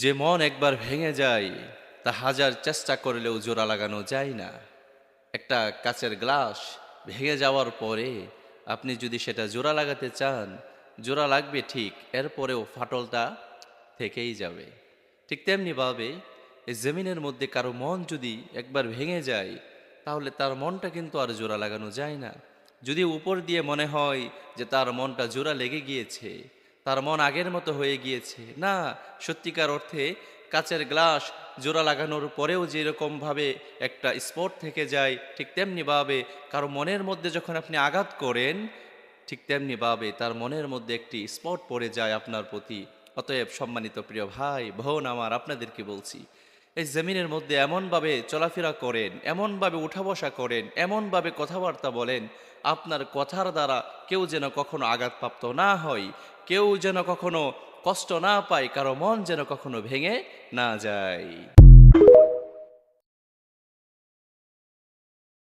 যে মন একবার ভেঙে যায় তা হাজার চেষ্টা করলেও জোড়া লাগানো যায় না। একটা কাচের গ্লাস ভেঙে যাওয়ার পরে আপনি যদি সেটা জোড়া লাগাতে চান, জোড়া লাগবে ঠিক, এরপরেও ফাটলটা থেকেই যাবে। ঠিক তেমনিভাবে এই জমিনের মধ্যে কারো মন যদি একবার ভেঙে যায়, তাহলে তার মনটা কিন্তু আর জোড়া লাগানো যায় না। যদি উপর দিয়ে মনে হয় যে তার মনটা জোড়া লেগে গিয়েছে, তার মন আগের মতো হয়ে গিয়েছে, না, সত্যিকার অর্থে কাচের গ্লাস জোড়া লাগানোর পরেও যেরকমভাবে একটা স্পট থেকে যায়, ঠিক তেমনিভাবে কারো মনের মধ্যে যখন আপনি আঘাত করেন, ঠিক তেমনিভাবে তার মনের মধ্যে একটি স্পট পড়ে যায় আপনার প্রতি। অতএব সম্মানিত প্রিয় ভাই বোন আমার, আপনাদেরকে বলছি, এই জমিনের মধ্যে এমনভাবে চলাফেরা করেন, এমনভাবে উঠা বসা করেন, এমনভাবে কথাবার্তা বলেন, আপনার কথার দ্বারা কেউ যেন কখনো আঘাতপ্রাপ্ত না হয়, কেউ যেন কখনো কষ্ট না পায়, কারো মন যেন কখনো ভেঙে না যায়।